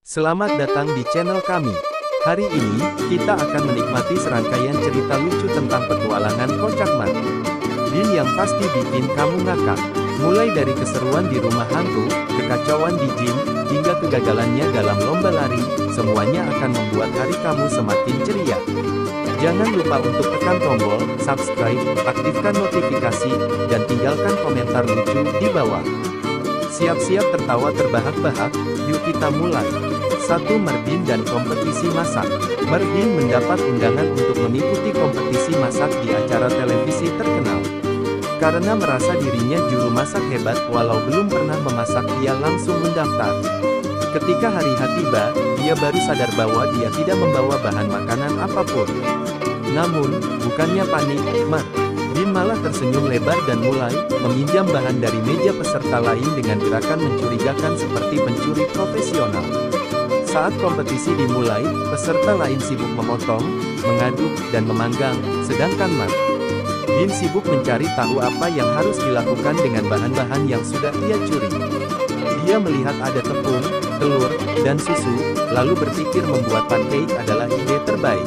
Selamat datang di channel kami. Hari ini, kita akan menikmati serangkaian cerita lucu tentang petualangan kocak Mat Bin yang pasti bikin kamu ngakak. Mulai dari keseruan di rumah hantu, kekacauan di gym, hingga kegagalannya dalam lomba lari, semuanya akan membuat hari kamu semakin ceria. Jangan lupa untuk tekan tombol subscribe, aktifkan notifikasi, dan tinggalkan komentar lucu di bawah. Siap-siap tertawa terbahak-bahak, yuk kita mulai. 1. Merdin dan kompetisi masak. Merdin mendapat undangan untuk mengikuti kompetisi masak di acara televisi terkenal. Karena merasa dirinya juru masak hebat walau belum pernah memasak, dia langsung mendaftar. Ketika hari H tiba, dia baru sadar bahwa dia tidak membawa bahan makanan apapun. Namun, bukannya panik, Bin malah tersenyum lebar dan mulai meminjam bahan dari meja peserta lain dengan gerakan mencurigakan seperti pencuri profesional. Saat kompetisi dimulai, peserta lain sibuk memotong, mengaduk, dan memanggang, sedangkan Bin sibuk mencari tahu apa yang harus dilakukan dengan bahan-bahan yang sudah ia curi. Dia melihat ada tepung, telur, dan susu, lalu berpikir membuat pancake adalah ide terbaik.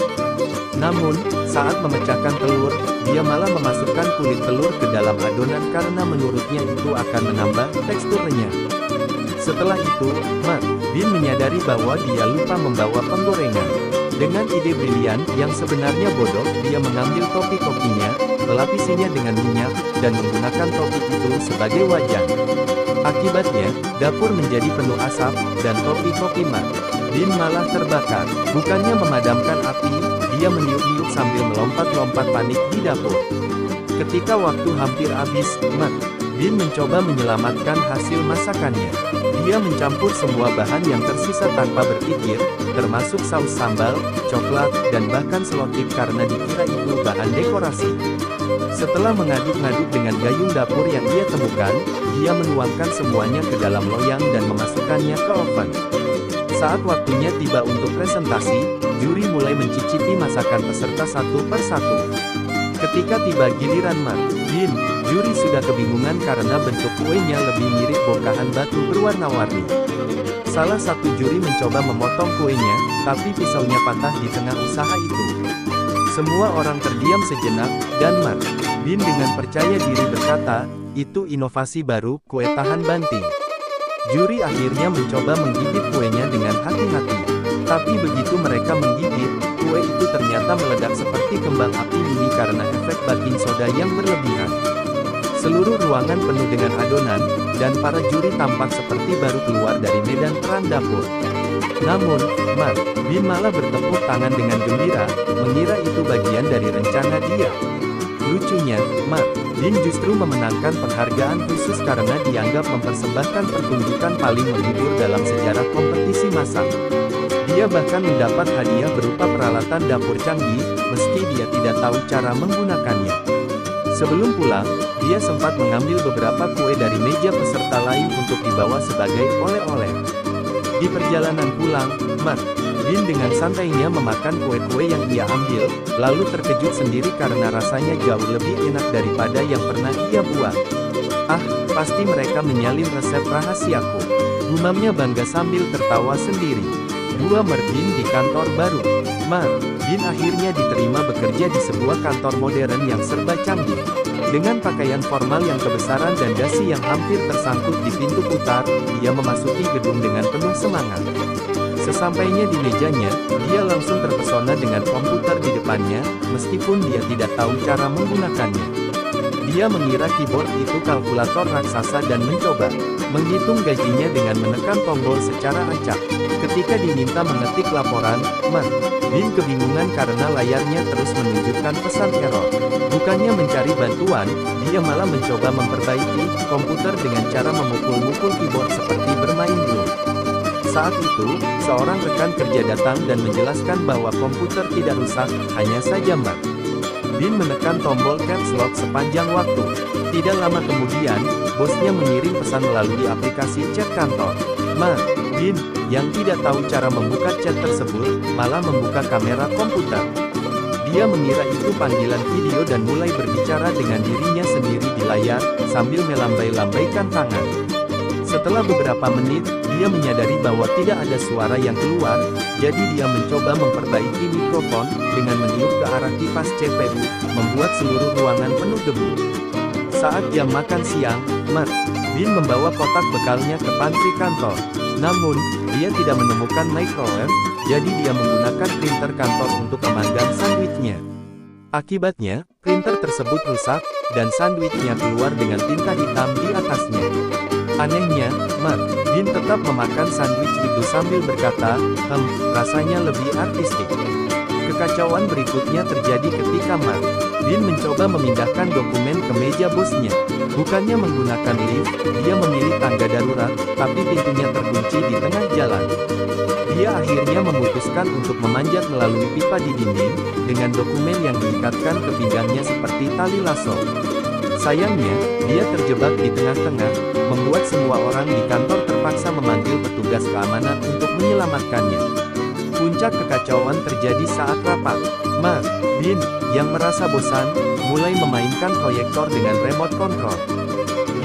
Namun, saat memecahkan telur, dia malah memasukkan kulit telur ke dalam adonan karena menurutnya itu akan menambah teksturnya. Setelah itu, Bin menyadari bahwa dia lupa membawa penggorengan. Dengan ide brilian yang sebenarnya bodoh, dia mengambil topi kokinya, melapisinya dengan minyak, dan menggunakan topi itu sebagai wajan. Akibatnya, dapur menjadi penuh asap, dan topi koki Bin malah terbakar. Bukannya memadamkan api, dia meniup-niup sambil melompat-lompat panik di dapur. Ketika waktu hampir habis, Bin mencoba menyelamatkan hasil masakannya. Dia mencampur semua bahan yang tersisa tanpa berpikir, termasuk saus sambal, coklat, dan bahkan selotip karena dikira itu bahan dekorasi. Setelah mengaduk-ngaduk dengan gayung dapur yang dia temukan, dia menuangkan semuanya ke dalam loyang dan memasukkannya ke oven. Saat waktunya tiba untuk presentasi, juri mulai mencicipi masakan peserta satu per satu. Ketika tiba giliran Bin, juri sudah kebingungan karena bentuk kuenya lebih mirip bongkahan batu berwarna-warni. Salah satu juri mencoba memotong kuenya, tapi pisaunya patah di tengah usaha itu. Semua orang terdiam sejenak, dan Bin dengan percaya diri berkata, "Itu inovasi baru, kue tahan banting." Juri akhirnya mencoba menggigit kuenya dengan hati-hati. Tapi begitu mereka menggigit, kue itu ternyata meledak seperti kembang api mini karena efek baking soda yang berlebihan. Seluruh ruangan penuh dengan adonan, dan para juri tampak seperti baru keluar dari medan perang dapur. Namun, Bin malah bertepuk tangan dengan gembira, mengira itu bagian dari rencana dia. Lucunya, Bin justru memenangkan penghargaan khusus karena dianggap mempersembahkan pertunjukan paling menghibur dalam sejarah kompetisi masak. Dia bahkan mendapat hadiah berupa peralatan dapur canggih, meski dia tidak tahu cara menggunakannya. Sebelum pulang, dia sempat mengambil beberapa kue dari meja peserta lain untuk dibawa sebagai oleh-oleh. Di perjalanan pulang, Bin dengan santainya memakan kue-kue yang ia ambil, lalu terkejut sendiri karena rasanya jauh lebih enak daripada yang pernah ia buat. "Ah, pasti mereka menyalin resep rahasiaku," gumamnya bangga sambil tertawa sendiri. 2. Merdin di kantor baru. Bin akhirnya diterima bekerja di sebuah kantor modern yang serba canggih. Dengan pakaian formal yang kebesaran dan dasi yang hampir tersangkut di pintu putar, dia memasuki gedung dengan penuh semangat. Sesampainya di mejanya, dia langsung terpesona dengan komputer di depannya, meskipun dia tidak tahu cara menggunakannya. Dia mengira keyboard itu kalkulator raksasa dan mencoba menghitung gajinya dengan menekan tombol secara acak. Ketika diminta mengetik laporan, Bin kebingungan karena layarnya terus menunjukkan pesan error. Bukannya mencari bantuan, dia malah mencoba memperbaiki komputer dengan cara memukul-mukul keyboard seperti bermain drum. Saat itu, seorang rekan kerja datang dan menjelaskan bahwa komputer tidak rusak, hanya saja Bin menekan tombol caps lock sepanjang waktu. Tidak lama kemudian, bosnya mengirim pesan melalui aplikasi chat kantor. Bin, yang tidak tahu cara membuka chat tersebut, malah membuka kamera komputer. Dia mengira itu panggilan video dan mulai berbicara dengan dirinya sendiri di layar, sambil melambai-lambaikan tangan. Setelah beberapa menit, dia menyadari bahwa tidak ada suara yang keluar, jadi dia mencoba memperbaiki mikrofon, dengan meniup ke arah kipas CPU, membuat seluruh ruangan penuh debu. Saat jam makan siang, Mark Dean membawa kotak bekalnya ke pantry kantor. Namun, dia tidak menemukan microwave, jadi dia menggunakan printer kantor untuk memanggang sandwichnya. Akibatnya, printer tersebut rusak, dan sandwichnya keluar dengan tinta hitam di atasnya. Anehnya, Mark Dean tetap memakan sandwich itu sambil berkata, rasanya lebih artistik. Kekacauan berikutnya terjadi ketika Mark Dean mencoba memindahkan dokumen ke meja bosnya. Bukannya menggunakan lift, dia memilih tangga darurat, tapi pintunya terkunci di tengah jalan. Dia akhirnya memutuskan untuk memanjat melalui pipa di dinding, dengan dokumen yang diikatkan ke pinggangnya seperti tali lasso. Sayangnya, dia terjebak di tengah-tengah, membuat semua orang di kantor terpaksa memanggil petugas keamanan untuk menyelamatkannya. Puncak kekacauan terjadi saat rapat. Mark Dean, yang merasa bosan, mulai memainkan proyektor dengan remote control.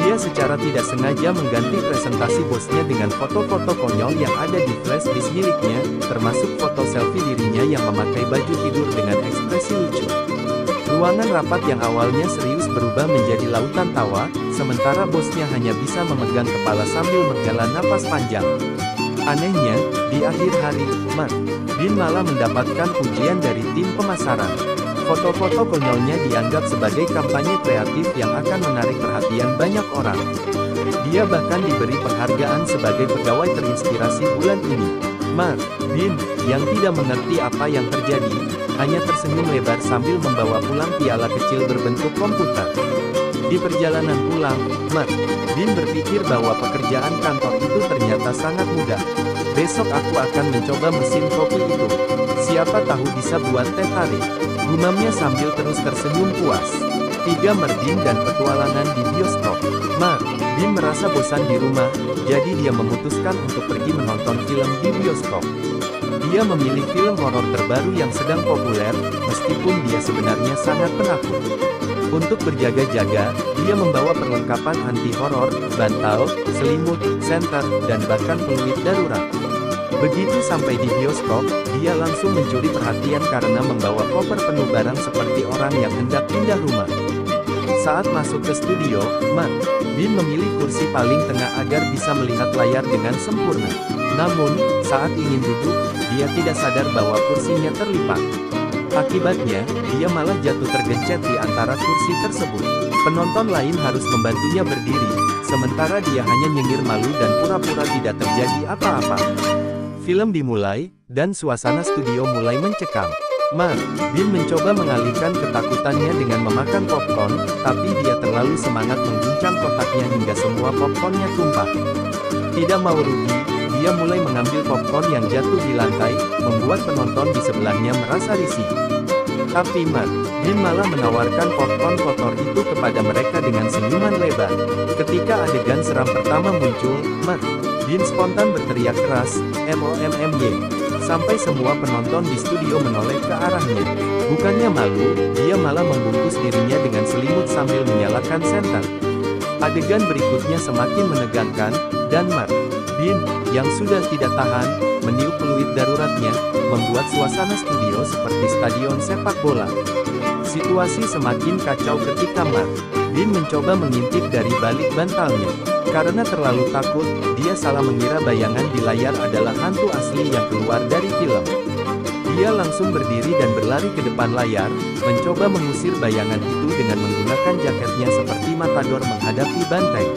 Dia secara tidak sengaja mengganti presentasi bosnya dengan foto-foto konyol yang ada di flash disk miliknya, termasuk foto selfie dirinya yang memakai baju tidur dengan ekspresi lucu. Ruangan rapat yang awalnya serius berubah menjadi lautan tawa, sementara bosnya hanya bisa memegang kepala sambil menghela napas panjang. Anehnya, di akhir hari, Mark Dean malah mendapatkan pujian dari tim pemasaran. Foto-foto konyolnya dianggap sebagai kampanye kreatif yang akan menarik perhatian banyak orang. Dia bahkan diberi penghargaan sebagai pegawai terinspirasi bulan ini. Mark Dean, yang tidak mengerti apa yang terjadi, hanya tersenyum lebar sambil membawa pulang piala kecil berbentuk komputer. Di perjalanan pulang, Mark Dean berpikir bahwa pekerjaan kantor itu ternyata sangat mudah. Besok aku akan mencoba mesin kopi itu. Siapa tahu bisa buat teh tarik. Gumamnya sambil terus tersenyum puas. 3 Merdin dan petualangan di bioskop. Mark Dean merasa bosan di rumah, jadi dia memutuskan untuk pergi menonton film di bioskop. Dia memilih film horor terbaru yang sedang populer, meskipun dia sebenarnya sangat penakut. Untuk berjaga-jaga, dia membawa perlengkapan anti-horor, bantal, selimut, senter, dan bahkan peluit darurat. Begitu sampai di bioskop, dia langsung mencuri perhatian karena membawa koper penuh barang seperti orang yang hendak pindah rumah. Saat masuk ke studio, Mark Dean memilih kursi paling tengah agar bisa melihat layar dengan sempurna. Namun, saat ingin duduk, dia tidak sadar bahwa kursinya terlipat. Akibatnya, dia malah jatuh tergencet di antara kursi tersebut. Penonton lain harus membantunya berdiri, sementara dia hanya nyengir malu dan pura-pura tidak terjadi apa-apa. Film dimulai, dan suasana studio mulai mencekam. Mark Dean mencoba mengalihkan ketakutannya dengan memakan popcorn, tapi dia terlalu semangat mengguncang kotaknya hingga semua popcornnya tumpah. Tidak mau rugi, dia mulai mengambil popcorn yang jatuh di lantai, membuat penonton di sebelahnya merasa risih. Tapi Mark Dean malah menawarkan popcorn kotor itu kepada mereka dengan senyuman lebar. Ketika adegan seram pertama muncul, Mark Dean spontan berteriak keras, "MOMMY!" Sampai semua penonton di studio menoleh ke arahnya. Bukannya malu, dia malah membungkus dirinya dengan selimut sambil menyalakan senter. Adegan berikutnya semakin menegangkan, dan Mark Dean, yang sudah tidak tahan, meniup peluit daruratnya, membuat suasana studio seperti stadion sepak bola. Situasi semakin kacau ketika Mark Dean mencoba mengintip dari balik bantalnya. Karena terlalu takut, dia salah mengira bayangan di layar adalah hantu asli yang keluar dari film. Dia langsung berdiri dan berlari ke depan layar, mencoba mengusir bayangan itu dengan menggunakan jaketnya seperti matador menghadapi banteng.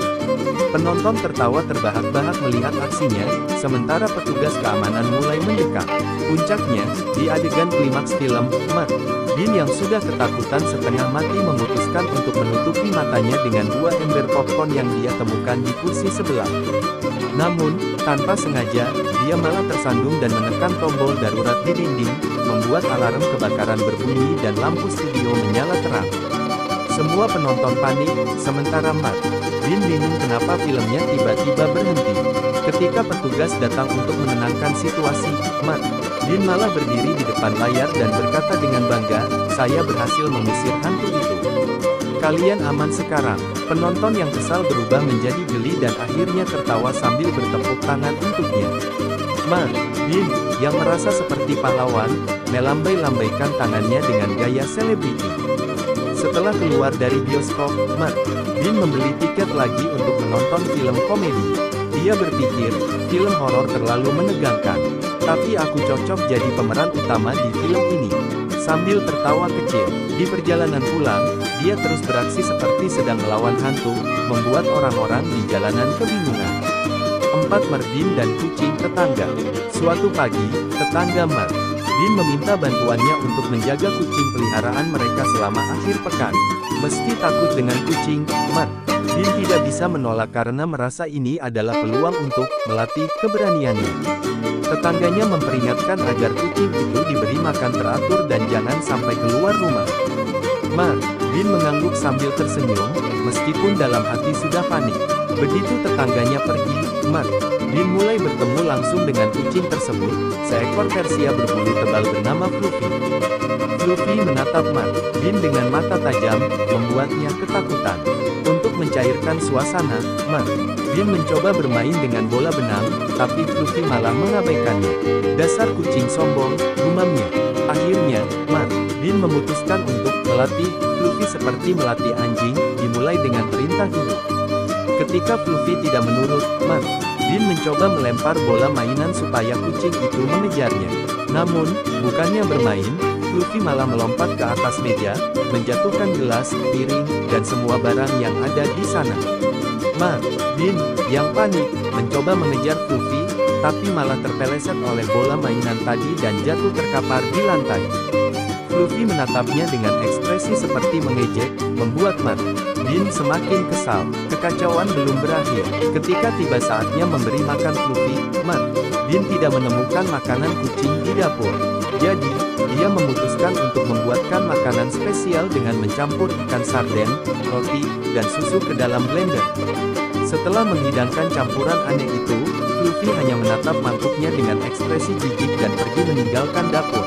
Penonton tertawa terbahak-bahak melihat aksinya, sementara petugas keamanan mulai mendekat. Puncaknya, di adegan klimaks film, Mark Dean yang sudah ketakutan setengah mati memutuskan untuk menutupi matanya dengan 2 ember popcorn yang dia temukan di kursi sebelah. Namun, tanpa sengaja, dia malah tersandung dan menekan tombol darurat di dinding, membuat alarm kebakaran berbunyi dan lampu studio menyala terang. Semua penonton panik, sementara Mark Dean bingung kenapa filmnya tiba-tiba berhenti. Ketika petugas datang untuk menenangkan situasi, Mark Dean malah berdiri di depan layar dan berkata dengan bangga, "Saya berhasil mengusir hantu itu." kalian aman sekarang. Penonton yang kesal berubah menjadi geli dan akhirnya tertawa sambil bertepuk tangan untuknya. Mark, Bin, yang merasa seperti pahlawan, melambai-lambaikan tangannya dengan gaya selebriti. Setelah keluar dari bioskop, Mark, Bin membeli tiket lagi untuk menonton film komedi. Dia berpikir, film horor terlalu menegangkan. Tapi aku cocok jadi pemeran utama di film ini. Sambil tertawa kecil, di perjalanan pulang, dia terus beraksi seperti sedang melawan hantu, membuat orang-orang di jalanan kebingungan. 4. Merdin dan kucing tetangga. Suatu pagi, tetangga Merdin meminta bantuannya untuk menjaga kucing peliharaan mereka selama akhir pekan. Meski takut dengan kucing, Merdin tidak bisa menolak karena merasa ini adalah peluang untuk melatih keberaniannya. Tetangganya memperingatkan agar kucing itu diberi makan teratur dan jangan sampai keluar rumah. Merdin mengangguk sambil tersenyum, meskipun dalam hati sudah panik. Begitu tetangganya pergi, Merdin mulai bertemu langsung dengan kucing tersebut, seekor Persia berbulu tebal bernama Fluffy. Fluffy menatap Merdin dengan mata tajam, membuatnya ketakutan. Untuk mencairkan suasana, Merdin mencoba bermain dengan bola benang, tapi Fluffy malah mengabaikannya. Dasar kucing sombong, gumamnya. Akhirnya, Merdin memutuskan untuk melatih Fluffy seperti melatih anjing, dimulai dengan perintah hidup. Ketika Fluffy tidak menurut, Merdin mencoba melempar bola mainan supaya kucing itu mengejarnya. Namun, bukannya bermain, Fluffy malah melompat ke atas meja, menjatuhkan gelas, piring, dan semua barang yang ada di sana. Merdin, yang panik, mencoba mengejar Fluffy, tapi malah terpeleset oleh bola mainan tadi dan jatuh terkapar di lantai. Fluffy menatapnya dengan ekspresi seperti mengejek, membuat Merdin semakin kesal. Kekacauan belum berakhir. Ketika tiba saatnya memberi makan Fluffy, Merdin tidak menemukan makanan kucing di dapur. Jadi, dia memutuskan untuk membuatkan makanan spesial dengan mencampur ikan sarden, roti, dan susu ke dalam blender. Setelah menghidangkan campuran aneh itu, Fluffy hanya menatap mangkuknya dengan ekspresi jijik dan pergi meninggalkan dapur.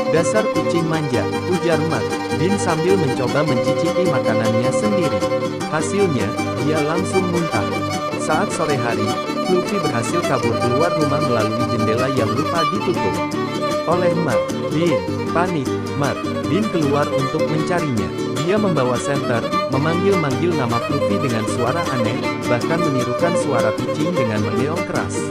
Dasar kucing manja, ujar Merdin sambil mencoba mencicipi makanannya sendiri. Hasilnya, dia langsung muntah. Saat sore hari, Fluffy berhasil kabur keluar rumah melalui jendela yang lupa ditutup oleh Merdin. Panik, Merdin keluar untuk mencarinya. Dia membawa senter, memanggil-manggil nama Fluffy dengan suara aneh, bahkan menirukan suara kucing dengan mengeong keras.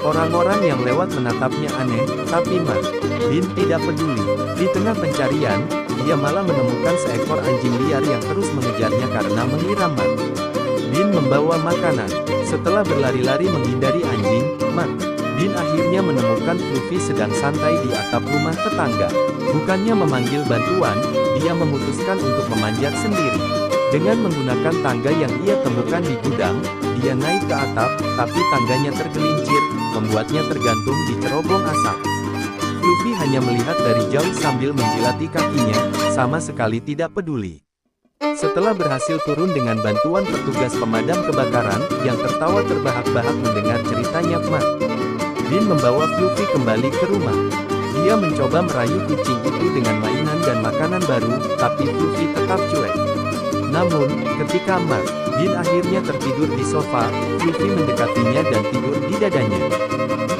Orang-orang yang lewat menatapnya aneh, tapi Merdin tidak peduli. Di tengah pencarian, dia malah menemukan seekor anjing liar yang terus mengejarnya karena mengira Merdin membawa makanan. Setelah berlari-lari menghindari anjing, Merdin akhirnya menemukan Fluffy sedang santai di atap rumah tetangga. Bukannya memanggil bantuan, dia memutuskan untuk memanjat sendiri. Dengan menggunakan tangga yang ia temukan di gudang, dia naik ke atap, tapi tangganya tergelincir, membuatnya tergantung di cerobong asap. Fluffy hanya melihat dari jauh sambil menjilati kakinya, sama sekali tidak peduli. Setelah berhasil turun dengan bantuan petugas pemadam kebakaran, yang tertawa terbahak-bahak mendengar ceritanya, Merdin membawa Fluffy kembali ke rumah. Dia mencoba merayu kucing itu dengan mainan dan makanan baru, tapi Fluffy tetap cuek. Namun, ketika Merdin akhirnya tertidur di sofa, Fluffy mendekatinya dan tidur di dadanya.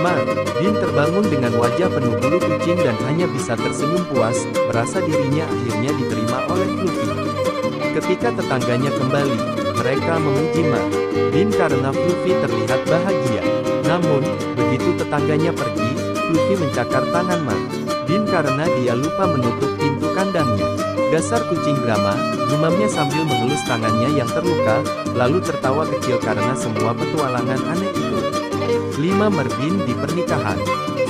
Merdin terbangun dengan wajah penuh bulu kucing dan hanya bisa tersenyum puas, merasa dirinya akhirnya diterima oleh Fluffy. Ketika tetangganya kembali, mereka memuji Merdin karena Fluffy terlihat bahagia. Namun, begitu tetangganya pergi, Fluffy mencakar tangan Merdin karena dia lupa menutup pintu kandangnya. Dasar kucing drama, gumamnya sambil mengelus tangannya yang terluka, lalu tertawa kecil karena semua petualangan aneh itu. 5. Merdin di pernikahan.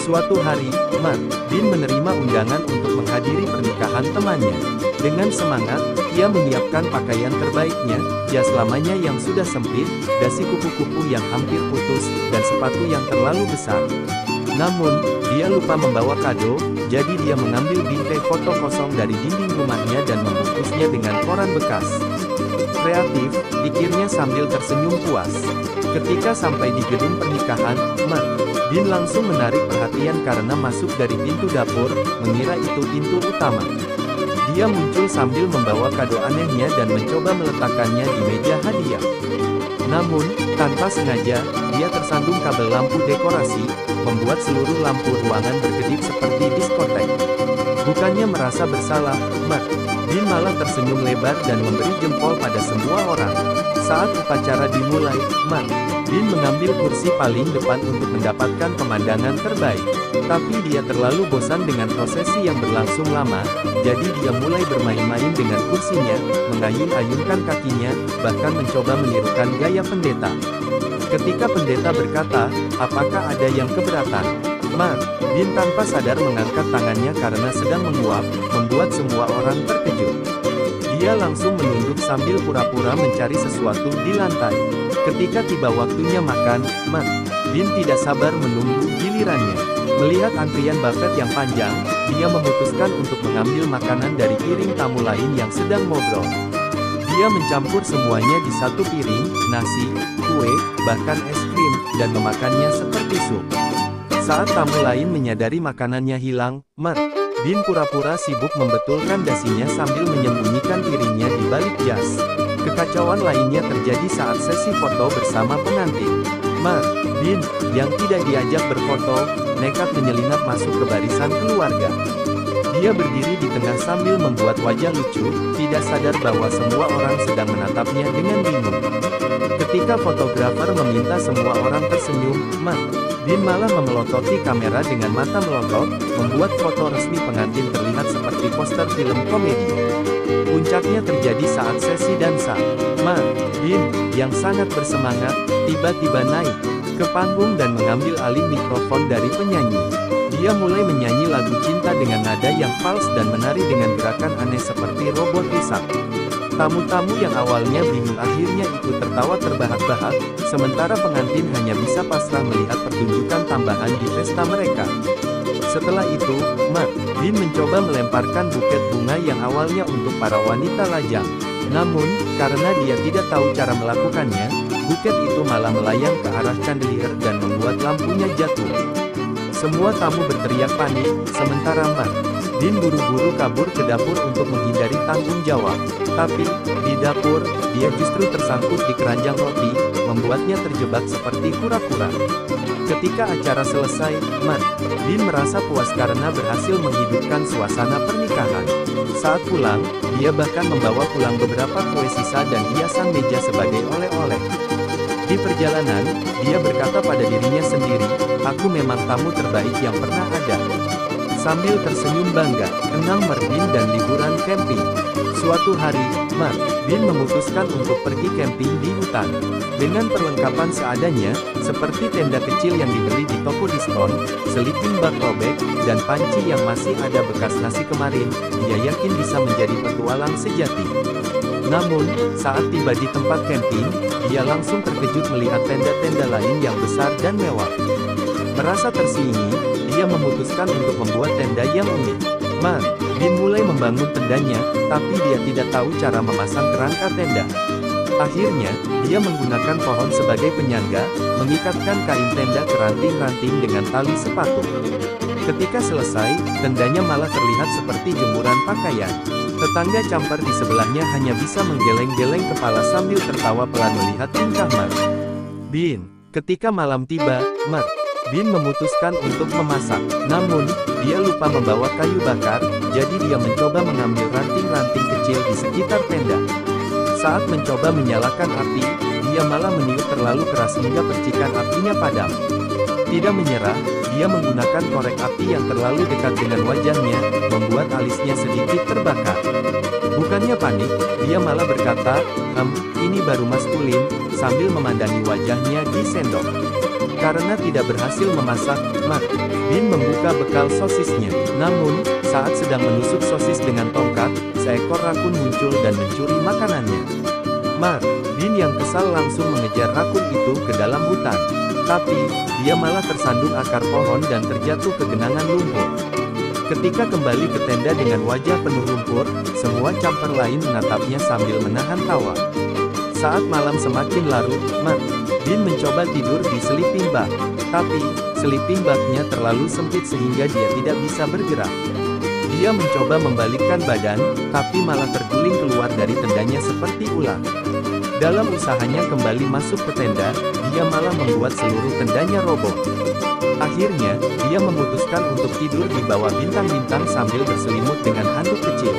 Suatu hari, Merdin menerima undangan untuk menghadiri pernikahan temannya. Dengan semangat, ia menyiapkan pakaian terbaiknya, jas lamanya yang sudah sempit, dasi kupu-kupu yang hampir putus, dan sepatu yang terlalu besar. Namun, dia lupa membawa kado, jadi dia mengambil bingkai foto kosong dari dinding rumahnya dan membungkusnya dengan koran bekas. Kreatif, pikirnya sambil tersenyum puas. Ketika sampai di gedung pernikahan, Merdin langsung menarik perhatian karena masuk dari pintu dapur, mengira itu pintu utama. Dia muncul sambil membawa kado anehnya dan mencoba meletakkannya di meja hadiah. Namun, tanpa sengaja, dia tersandung kabel lampu dekorasi, membuat seluruh lampu ruangan berkedip seperti diskotek. Bukannya merasa bersalah, Dean malah tersenyum lebar dan memberi jempol pada semua orang. Saat upacara dimulai, Dean mengambil kursi paling depan untuk mendapatkan pemandangan terbaik. Tapi dia terlalu bosan dengan prosesi yang berlangsung lama, jadi dia mulai bermain-main dengan kursinya, mengayun-ayunkan kakinya, bahkan mencoba menirukan gaya pendeta. Ketika pendeta berkata, "Apakah ada yang keberatan?" Dean tanpa sadar mengangkat tangannya karena sedang menguap, membuat semua orang terkejut. Dia langsung menunduk sambil pura-pura mencari sesuatu di lantai. Ketika tiba waktunya makan, Dean tidak sabar menunggu gilirannya. Melihat antrian buffet yang panjang, dia memutuskan untuk mengambil makanan dari piring tamu lain yang sedang ngobrol. Dia mencampur semuanya di satu piring, nasi, kue, bahkan es krim, dan memakannya seperti sup. Saat tamu lain menyadari makanannya hilang, Dean pura-pura sibuk membetulkan dasinya sambil menyembunyikan piringnya di balik jas. Kekacauan lainnya terjadi saat sesi foto bersama pengantin. Dean, yang tidak diajak berfoto, nekat menyelinap masuk ke barisan keluarga. Dia berdiri di tengah sambil membuat wajah lucu, tidak sadar bahwa semua orang sedang menatapnya dengan bingung. Ketika fotografer meminta semua orang tersenyum, Dean malah memelototi kamera dengan mata melotot, membuat foto resmi pengantin terlihat seperti poster film komedi. Puncaknya terjadi saat sesi dansa. Dean, yang sangat bersemangat, tiba-tiba naik ke panggung dan mengambil alih mikrofon dari penyanyi. Dia mulai menyanyi lagu cinta dengan nada yang fals dan menari dengan gerakan aneh seperti robot rusak. Tamu-tamu yang awalnya bingung akhirnya ikut tertawa terbahak-bahak, sementara pengantin hanya bisa pasrah melihat pertunjukan tambahan di pesta mereka. Setelah itu, Dean mencoba melemparkan buket bunga yang awalnya untuk para wanita lajang. Namun, karena dia tidak tahu cara melakukannya, buket itu malah melayang ke arah chandelier dan membuat lampunya jatuh. Semua tamu berteriak panik, sementara Dean buru-buru kabur ke dapur untuk menghindari tanggung jawab. Tapi, di dapur, dia justru tersangkut di keranjang roti, membuatnya terjebak seperti kura-kura. Ketika acara selesai, Dean merasa puas karena berhasil menghidupkan suasana pernikahan. Saat pulang, dia bahkan membawa pulang beberapa kue sisa dan hiasan meja sebagai oleh-oleh. Di perjalanan, dia berkata pada dirinya sendiri, "Aku memang tamu terbaik yang pernah ada." Sambil tersenyum bangga, kenang Dean dan liburan camping. Suatu hari, Dean memutuskan untuk pergi camping di hutan. Dengan perlengkapan seadanya, seperti tenda kecil yang dibeli di toko diskon, sleeping bag robek, dan panci yang masih ada bekas nasi kemarin, dia yakin bisa menjadi petualang sejati. Namun, saat tiba di tempat camping, dia langsung terkejut melihat tenda-tenda lain yang besar dan mewah. Merasa tersingi, dia memutuskan untuk membuat tenda yang unik. Dean mulai membangun tendanya, tapi dia tidak tahu cara memasang kerangka tenda. Akhirnya, dia menggunakan pohon sebagai penyangga, mengikatkan kain tenda ke ranting-ranting dengan tali sepatu. Ketika selesai, tendanya malah terlihat seperti jemuran pakaian. Tetangga camper di sebelahnya hanya bisa menggeleng-geleng kepala sambil tertawa pelan melihat tingkah Dean. Ketika malam tiba, Dean memutuskan untuk memasak. Namun, dia lupa membawa kayu bakar, jadi dia mencoba mengambil ranting-ranting kecil di sekitar tenda. Saat mencoba menyalakan api, dia malah meniup terlalu keras hingga percikan apinya padam. Tidak menyerah, dia menggunakan korek api yang terlalu dekat dengan wajahnya, membuat alisnya sedikit terbakar. Bukannya panik, dia malah berkata, ini baru maskulin, sambil memandangi wajahnya di sendok. Karena tidak berhasil memasak, Dean membuka bekal sosisnya. Namun, saat sedang menusuk sosis dengan tongkat, seekor rakun muncul dan mencuri makanannya. Dean yang kesal langsung mengejar rakun itu ke dalam hutan. Tapi, dia malah tersandung akar pohon dan terjatuh ke genangan lumpur. Ketika kembali ke tenda dengan wajah penuh lumpur, semua camper lain menatapnya sambil menahan tawa. Saat malam semakin larut, Dean mencoba tidur di sleeping bag. Tapi, sleeping bag-nya terlalu sempit sehingga dia tidak bisa bergerak. Dia mencoba membalikkan badan, tapi malah terguling keluar dari tendanya seperti ular. Dalam usahanya kembali masuk ke tenda, dia malah membuat seluruh tendanya roboh. Akhirnya, dia memutuskan untuk tidur di bawah bintang-bintang sambil berselimut dengan handuk kecil.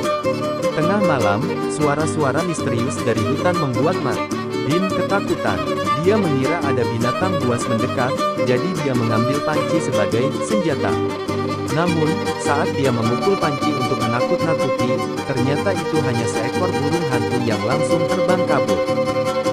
Tengah malam, suara-suara misterius dari hutan membuat Martin ketakutan. Dia mengira ada binatang buas mendekat, jadi dia mengambil panci sebagai senjata. Namun, saat dia memukul panci untuk menakut-nakuti, ternyata itu hanya seekor burung hantu yang langsung terbang kabur.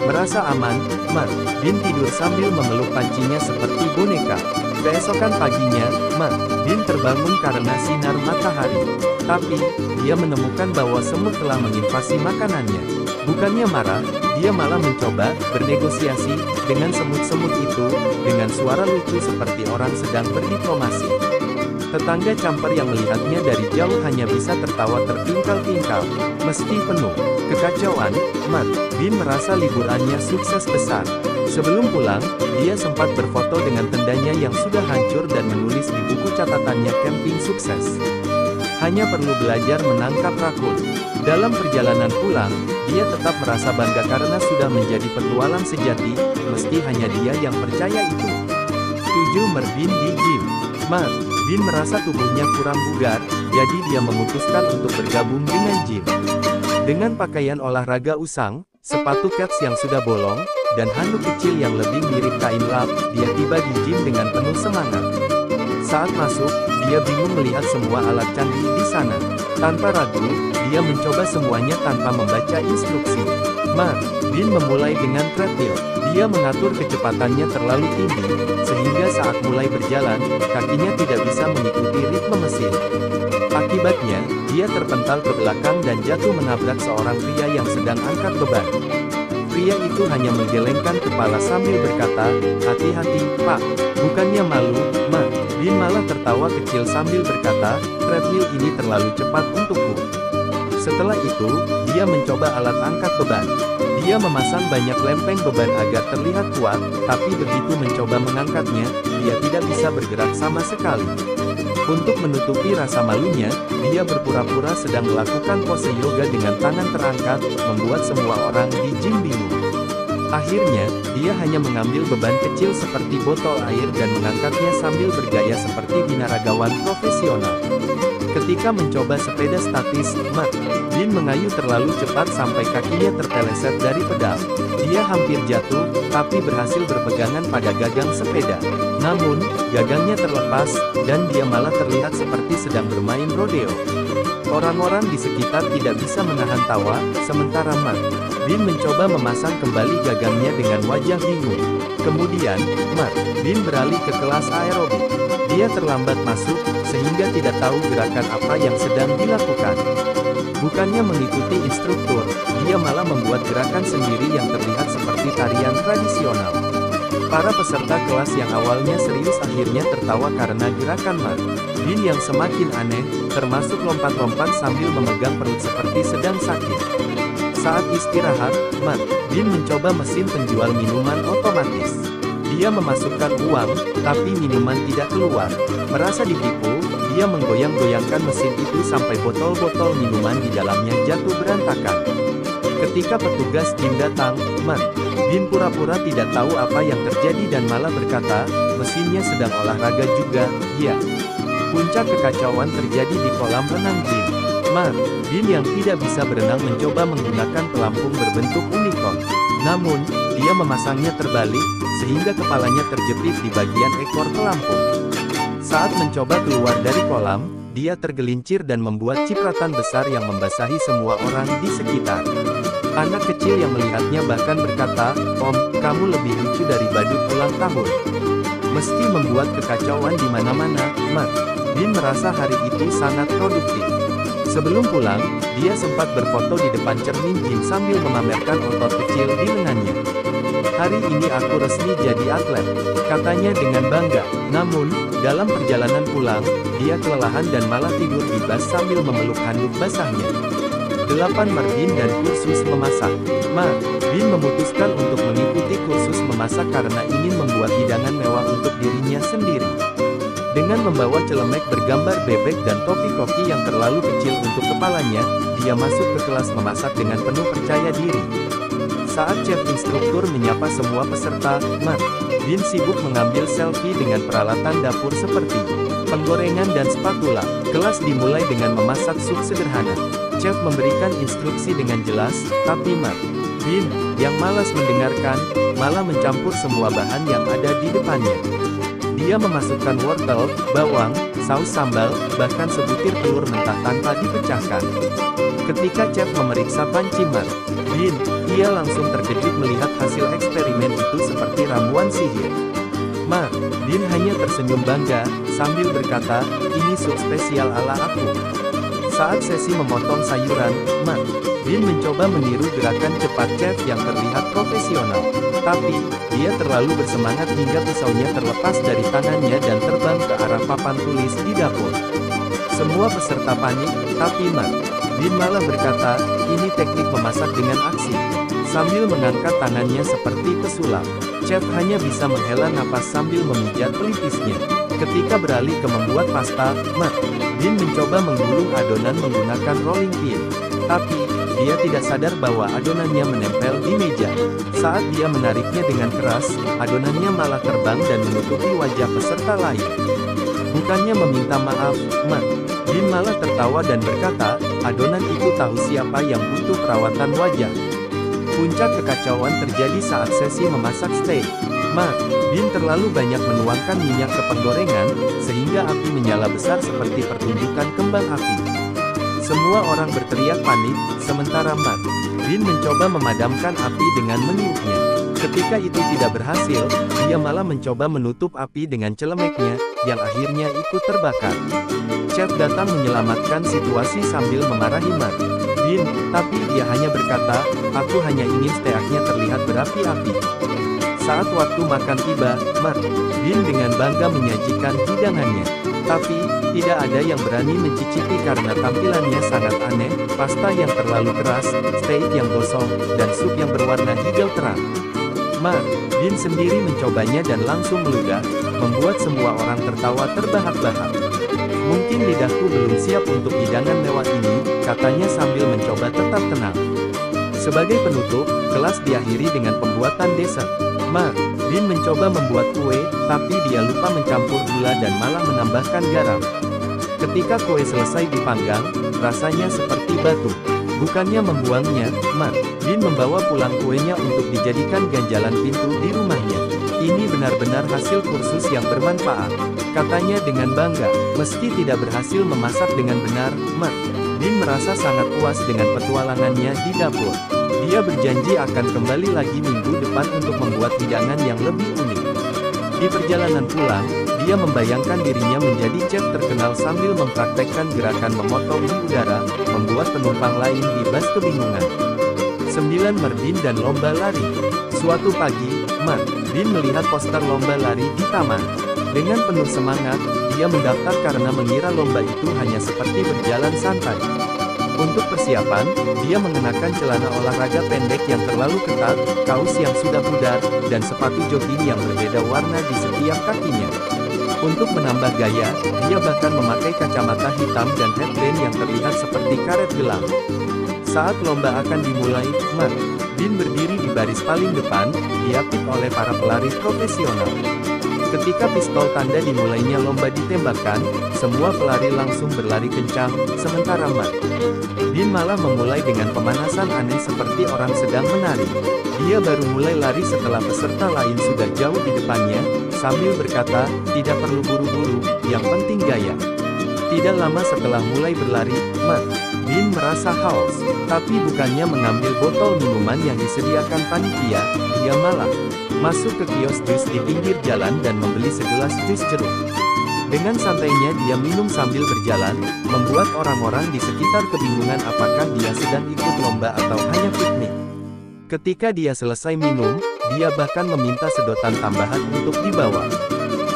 Merasa aman, Martin tidur sambil memeluk pancinya seperti boneka. Keesokan paginya, Martin terbangun karena sinar matahari. Tapi, dia menemukan bahwa semut telah menginvasi makanannya. Bukannya marah, dia malah mencoba bernegosiasi dengan semut-semut itu, dengan suara lucu seperti orang sedang berdiplomasi. Tetangga camper yang melihatnya dari jauh hanya bisa tertawa terpingkal-pingkal. Meski penuh kekacauan, Martin merasa liburannya sukses besar. Sebelum pulang, dia sempat berfoto dengan tendanya yang sudah hancur dan menulis di buku catatannya camping sukses. Hanya perlu belajar menangkap rakun. Dalam perjalanan pulang, dia tetap merasa bangga karena sudah menjadi petualang sejati, meski hanya dia yang percaya itu. 7. Martin di gym. Martin merasa tubuhnya kurang bugar, jadi dia memutuskan untuk bergabung dengan gym. Dengan pakaian olahraga usang, sepatu kets yang sudah bolong, dan handuk kecil yang lebih mirip kain lap, dia tiba di gym dengan penuh semangat. Saat masuk, dia bingung melihat semua alat canggih di sana. Tanpa ragu, dia mencoba semuanya tanpa membaca instruksi. Martin memulai dengan treadmill. Dia mengatur kecepatannya terlalu tinggi, sehingga saat mulai berjalan, kakinya tidak bisa mengikuti ritme mesin. Akibatnya, dia terpental ke belakang dan jatuh menabrak seorang pria yang sedang angkat beban. Pria itu hanya menggelengkan kepala sambil berkata, "Hati-hati, Pak." Bukannya malu, Martin malah tertawa kecil sambil berkata, "Treadmill ini terlalu cepat untukku." Setelah itu, dia mencoba alat angkat beban. Dia memasang banyak lempeng beban agar terlihat kuat, tapi begitu mencoba mengangkatnya, dia tidak bisa bergerak sama sekali. Untuk menutupi rasa malunya, dia berpura-pura sedang melakukan pose yoga dengan tangan terangkat, membuat semua orang di gym bingung. Akhirnya, dia hanya mengambil beban kecil seperti botol air dan mengangkatnya sambil bergaya seperti binaragawan profesional. Ketika mencoba sepeda statis, Martin mengayuh terlalu cepat sampai kakinya terpeleset dari pedal. Dia hampir jatuh, tapi berhasil berpegangan pada gagang sepeda. Namun, gagangnya terlepas, dan dia malah terlihat seperti sedang bermain rodeo. Orang-orang di sekitar tidak bisa menahan tawa, sementara Martin mencoba memasang kembali gagangnya dengan wajah bingung. Kemudian, Martin beralih ke kelas aerobik. Dia terlambat masuk, sehingga tidak tahu gerakan apa yang sedang dilakukan. Bukannya mengikuti instruktur, dia malah membuat gerakan sendiri yang terlihat seperti tarian tradisional. Para peserta kelas yang awalnya serius akhirnya tertawa karena gerakan Martin yang semakin aneh, termasuk lompat-lompat sambil memegang perut seperti sedang sakit. Saat istirahat, Martin mencoba mesin penjual minuman otomatis. Dia memasukkan uang, tapi minuman tidak keluar. Merasa ditipu, dia menggoyang-goyangkan mesin itu sampai botol-botol minuman di dalamnya jatuh berantakan. Ketika petugas gym datang, Martin pura-pura tidak tahu apa yang terjadi dan malah berkata, mesinnya sedang olahraga juga, ya. Puncak kekacauan terjadi di kolam renang gym. Martin yang tidak bisa berenang mencoba menggunakan pelampung berbentuk unicorn. Namun, dia memasangnya terbalik, sehingga kepalanya terjepit di bagian ekor pelampung. Saat mencoba keluar dari kolam, dia tergelincir dan membuat cipratan besar yang membasahi semua orang di sekitar. Anak kecil yang melihatnya bahkan berkata, "Om, kamu lebih lucu dari badut ulang tahun." Meski membuat kekacauan di mana-mana, Martin merasa hari itu sangat produktif. Sebelum pulang, dia sempat berfoto di depan cermin gym sambil memamerkan otot kecil di lengannya. "Hari ini aku resmi jadi atlet," katanya dengan bangga. Namun, dalam perjalanan pulang, dia kelelahan dan malah tidur di bas sambil memeluk handuk basahnya. 8. Martin dan kursus memasak. Martin memutuskan untuk mengikuti kursus memasak karena ingin membuat hidangan mewah untuk dirinya sendiri. Dengan membawa celemek bergambar bebek dan topi koki yang terlalu kecil untuk kepalanya, dia masuk ke kelas memasak dengan penuh percaya diri. Saat chef instruktur menyapa semua peserta, Mark Dean sibuk mengambil selfie dengan peralatan dapur seperti penggorengan dan spatula. Kelas dimulai dengan memasak sup sederhana. Chef memberikan instruksi dengan jelas, tapi Mark Dean, yang malas mendengarkan, malah mencampur semua bahan yang ada di depannya. Dia memasukkan wortel, bawang, saus sambal, bahkan sebutir telur mentah tanpa dipecahkan. Ketika chef memeriksa panci Mark Dean, ia langsung terkejut melihat hasil eksperimen itu seperti ramuan sihir. Mark Dean hanya tersenyum bangga, sambil berkata, "Ini sup spesial ala aku." Saat sesi memotong sayuran, Mark Dean mencoba meniru gerakan cepat chef yang terlihat profesional. Tapi, dia terlalu bersemangat hingga pisaunya terlepas dari tangannya dan terbang ke arah papan tulis di dapur. Semua peserta panik, tapi Mark Dean malah berkata, "Ini teknik memasak dengan aksi." Sambil mengangkat tangannya seperti pesulap, chef hanya bisa menghela napas sambil memijat pelipisnya. Ketika beralih ke membuat pasta, Mark Dean mencoba menggulung adonan menggunakan rolling pin. Tapi, dia tidak sadar bahwa adonannya menempel di meja. Saat dia menariknya dengan keras, adonannya malah terbang dan menutupi wajah peserta lain. Bukannya meminta maaf, Mark Dean malah tertawa dan berkata, "Adonan itu tahu siapa yang butuh perawatan wajah." Puncak kekacauan terjadi saat sesi memasak steak. Mark Dean terlalu banyak menuangkan minyak ke penggorengan, sehingga api menyala besar seperti pertunjukan kembang api. Semua orang berteriak panik, sementara Mark Dean mencoba memadamkan api dengan meniupnya. Ketika itu tidak berhasil, dia malah mencoba menutup api dengan celemeknya, yang akhirnya ikut terbakar. Chef datang menyelamatkan situasi sambil memarahi Mark Dean, tapi dia hanya berkata, "Aku hanya ingin steaknya terlihat berapi-api." Saat waktu makan tiba, Mark Dean dengan bangga menyajikan hidangannya. Tapi, tidak ada yang berani mencicipi karena tampilannya sangat aneh, pasta yang terlalu keras, steak yang gosong, dan sup yang berwarna hijau terang. Mark Dean sendiri mencobanya dan langsung meludah, membuat semua orang tertawa terbahak-bahak. "Mungkin lidahku belum siap untuk hidangan mewah ini," katanya sambil mencoba tetap tenang. Sebagai penutup, kelas diakhiri dengan pembuatan dessert. Mark Dean mencoba membuat kue, tapi dia lupa mencampur gula dan malah menambahkan garam. Ketika kue selesai dipanggang, rasanya seperti batu. Bukannya membuangnya, Mark Dean membawa pulang kuenya untuk dijadikan ganjalan pintu di rumahnya. "Ini benar-benar hasil kursus yang bermanfaat," katanya dengan bangga. Meski tidak berhasil memasak dengan benar, Mark Dean merasa sangat puas dengan petualangannya di dapur. Dia berjanji akan kembali lagi minggu depan untuk membuat hidangan yang lebih unik. Di perjalanan pulang, dia membayangkan dirinya menjadi chef terkenal sambil mempraktekkan gerakan memotong di udara, membuat penumpang lain di bus kebingungan. 9. Merdin dan lomba lari. Suatu pagi, Mark Dean melihat poster lomba lari di taman. Dengan penuh semangat, dia mendaftar karena mengira lomba itu hanya seperti berjalan santai. Untuk persiapan, dia mengenakan celana olahraga pendek yang terlalu ketat, kaos yang sudah pudar, dan sepatu jogging yang berbeda warna di setiap kakinya. Untuk menambah gaya, dia bahkan memakai kacamata hitam dan headband yang terlihat seperti karet gelang. Saat lomba akan dimulai, Mark Dean berdiri di baris paling depan, diapit oleh para pelari profesional. Ketika pistol tanda dimulainya lomba ditembakkan, semua pelari langsung berlari kencang, sementara Mark Dean malah memulai dengan pemanasan aneh seperti orang sedang menari. Dia baru mulai lari setelah peserta lain sudah jauh di depannya, sambil berkata, "Tidak perlu buru-buru, yang penting gaya." Tidak lama setelah mulai berlari, Mark Dean merasa haus. Tapi bukannya mengambil botol minuman yang disediakan panitia, dia malah masuk ke kios jus di pinggir jalan dan membeli segelas jus jeruk. Dengan santainya dia minum sambil berjalan, membuat orang-orang di sekitar kebingungan apakah dia sedang ikut lomba atau hanya piknik. Ketika dia selesai minum, dia bahkan meminta sedotan tambahan untuk dibawa.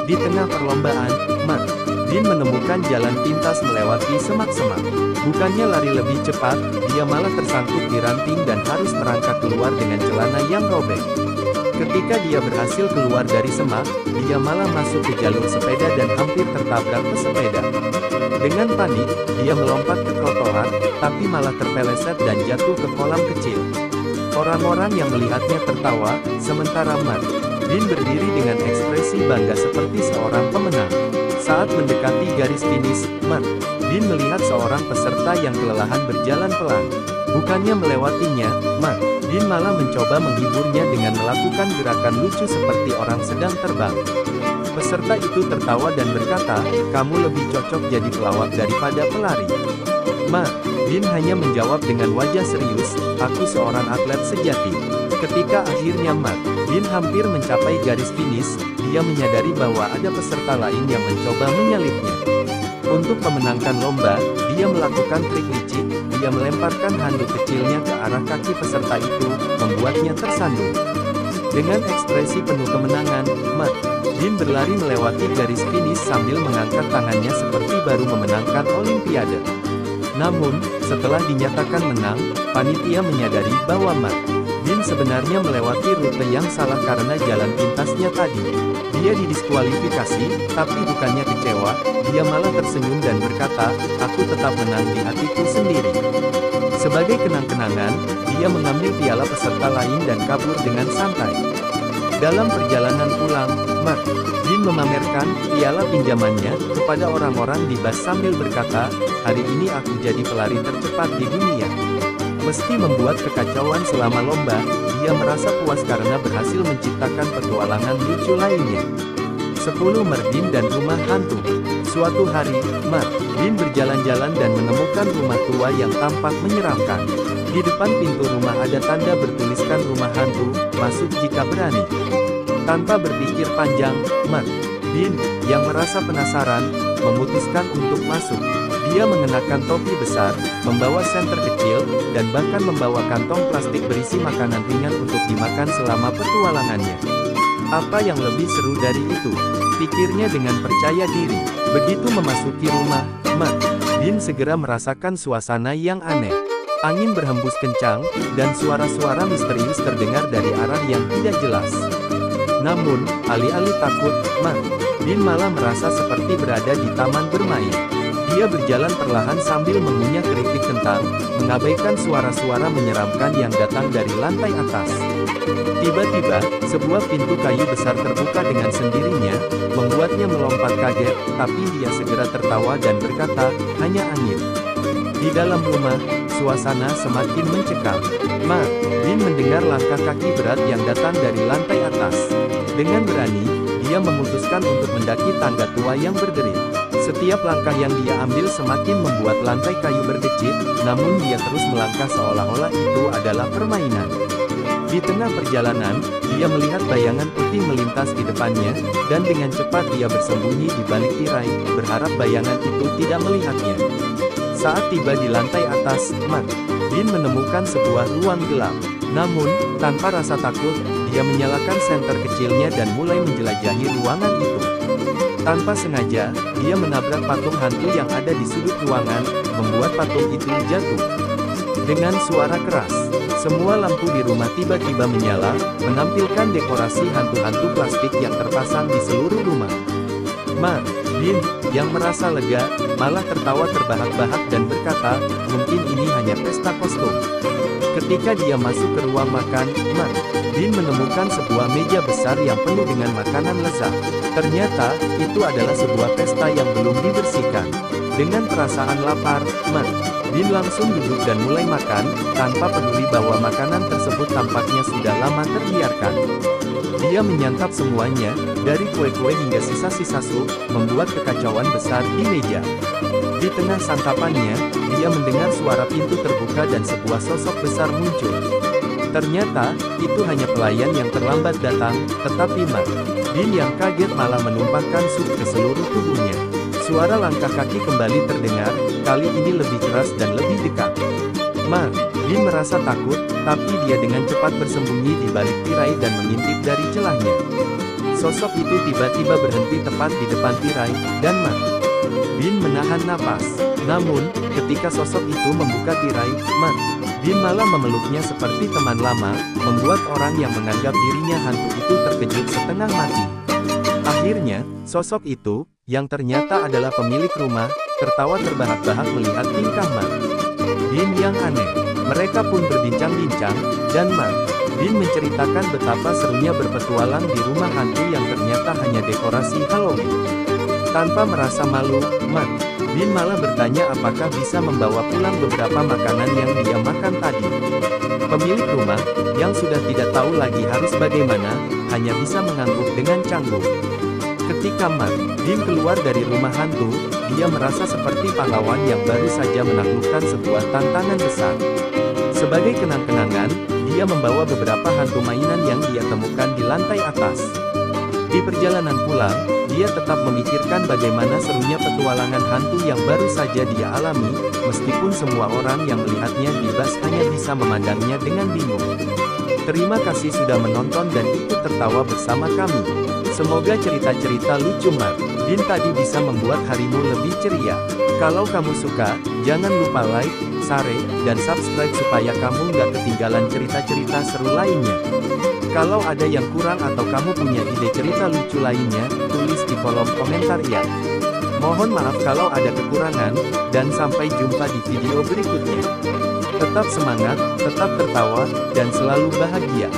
Di tengah perlombaan, Mark Dean menemukan jalan pintas melewati semak-semak. Bukannya lari lebih cepat, dia malah tersangkut di ranting dan harus merangkak keluar dengan celana yang robek. Ketika dia berhasil keluar dari semak, dia malah masuk ke jalur sepeda dan hampir tertabrak pesepeda. Dengan panik, dia melompat ke trotoar, tapi malah terpeleset dan jatuh ke kolam kecil. Orang-orang yang melihatnya tertawa, sementara Martin berdiri dengan ekspresi bangga seperti seorang pemenang. Saat mendekati garis finish, Martin melihat seorang peserta yang kelelahan berjalan pelan. Bukannya melewatinya, Martin malah mencoba menghiburnya dengan melakukan gerakan lucu seperti orang sedang terbang. Peserta itu tertawa dan berkata, "Kamu lebih cocok jadi pelawak daripada pelari." Martin hanya menjawab dengan wajah serius, "Aku seorang atlet sejati." Ketika akhirnya Martin hampir mencapai garis finish, dia menyadari bahwa ada peserta lain yang mencoba menyalipnya. Untuk memenangkan lomba, dia melakukan trik licik. Dia melemparkan handuk kecilnya ke arah kaki peserta itu, membuatnya tersandung. Dengan ekspresi penuh kemenangan, Martin berlari melewati garis finish sambil mengangkat tangannya seperti baru memenangkan Olimpiade. Namun, setelah dinyatakan menang, panitia menyadari bahwa Martin sebenarnya melewati rute yang salah karena jalan pintasnya tadi. Dia didiskualifikasi, tapi bukannya kecewa, dia malah tersenyum dan berkata, "Aku tetap menang di hatiku sendiri." Sebagai kenang-kenangan, dia mengambil piala peserta lain dan kabur dengan santai. Dalam perjalanan pulang, Martin memamerkan piala pinjamannya kepada orang-orang di bus sambil berkata, "Hari ini aku jadi pelari tercepat di dunia." Meski membuat kekacauan selama lomba, dia merasa puas karena berhasil menciptakan petualangan lucu lainnya. 10 Martin dan rumah hantu. Suatu hari, Martin berjalan-jalan dan menemukan rumah tua yang tampak menyeramkan. Di depan pintu rumah ada tanda bertuliskan "Rumah Hantu, masuk jika berani." Tanpa berpikir panjang, Martin, yang merasa penasaran, memutuskan untuk masuk. Dia mengenakan topi besar, membawa senter kecil, dan bahkan membawa kantong plastik berisi makanan ringan untuk dimakan selama petualangannya. Apa yang lebih seru dari itu? Pikirnya dengan percaya diri. Begitu memasuki rumah, Martin segera merasakan suasana yang aneh. Angin berhembus kencang, dan suara-suara misterius terdengar dari arah yang tidak jelas. Namun, alih-alih takut, Martin malah merasa seperti berada di taman bermain. Dia berjalan perlahan sambil mengunyah keripik kentang, mengabaikan suara-suara menyeramkan yang datang dari lantai atas. Tiba-tiba, sebuah pintu kayu besar terbuka dengan sendirinya, membuatnya melompat kaget, tapi dia segera tertawa dan berkata, "Hanya angin." Di dalam rumah, suasana semakin mencekam. Martin mendengar langkah kaki berat yang datang dari lantai atas. Dengan berani, dia memutuskan untuk mendaki tangga tua yang berderit. Setiap langkah yang dia ambil semakin membuat lantai kayu berdecit, namun dia terus melangkah seolah-olah itu adalah permainan. Di tengah perjalanan, dia melihat bayangan putih melintas di depannya, dan dengan cepat dia bersembunyi di balik tirai, berharap bayangan itu tidak melihatnya. Saat tiba di lantai atas, Martin menemukan sebuah ruang gelap. Namun, tanpa rasa takut, dia menyalakan senter kecilnya dan mulai menjelajahi ruangan itu. Tanpa sengaja, dia menabrak patung hantu yang ada di sudut ruangan, membuat patung itu jatuh. Dengan suara keras, semua lampu di rumah tiba-tiba menyala, menampilkan dekorasi hantu-hantu plastik yang terpasang di seluruh rumah. Martin, yang merasa lega, malah tertawa terbahak-bahak dan berkata, "Mungkin ini hanya pesta kostum." Ketika dia masuk ke ruang makan, Martin menemukan sebuah meja besar yang penuh dengan makanan lezat. Ternyata, itu adalah sebuah pesta yang belum dibersihkan. Dengan perasaan lapar, Martin langsung duduk dan mulai makan, tanpa peduli bahwa makanan tersebut tampaknya sudah lama terbiarkan. Dia menyantap semuanya, dari kue-kue hingga sisa-sisa sup, membuat kekacauan besar di meja. Di tengah santapannya, dia mendengar suara pintu terbuka dan sebuah sosok besar muncul. Ternyata, itu hanya pelayan yang terlambat datang, tetapi Martin yang kaget malah menumpahkan sup ke seluruh tubuhnya. Suara langkah kaki kembali terdengar, kali ini lebih keras dan lebih dekat. Martin merasa takut, tapi dia dengan cepat bersembunyi di balik tirai dan mengintip dari celahnya. Sosok itu tiba-tiba berhenti tepat di depan tirai, dan Martin menahan napas. Namun, ketika sosok itu membuka tirai, Bin malah memeluknya seperti teman lama, membuat orang yang menganggap dirinya hantu itu terkejut setengah mati. Akhirnya, sosok itu, yang ternyata adalah pemilik rumah, tertawa terbahak-bahak melihat tingkah Mark Bin yang aneh. Mereka pun berbincang-bincang, dan Mark Bin menceritakan betapa serunya berpetualang di rumah hantu yang ternyata hanya dekorasi Halloween. Tanpa merasa malu, Mark Bin malah bertanya apakah bisa membawa pulang beberapa makanan yang dia makan tadi. Pemilik rumah, yang sudah tidak tahu lagi harus bagaimana, hanya bisa mengangguk dengan canggung. Ketika Mark Bin keluar dari rumah hantu, dia merasa seperti pahlawan yang baru saja menaklukkan sebuah tantangan besar. Sebagai kenang-kenangan, dia membawa beberapa hantu mainan yang dia temukan di lantai atas. Di perjalanan pulang, dia tetap memikirkan bagaimana serunya petualangan hantu yang baru saja dia alami, meskipun semua orang yang melihatnya di bus hanya bisa memandangnya dengan bingung. Terima kasih sudah menonton dan ikut tertawa bersama kami. Semoga cerita-cerita lucu Mark Bin tadi bisa membuat harimu lebih ceria. Kalau kamu suka, jangan lupa like, share, dan subscribe supaya kamu nggak ketinggalan cerita-cerita seru lainnya. Kalau ada yang kurang atau kamu punya ide cerita lucu lainnya, tulis di kolom komentar ya. Mohon maaf kalau ada kekurangan, dan sampai jumpa di video berikutnya. Tetap semangat, tetap tertawa, dan selalu bahagia.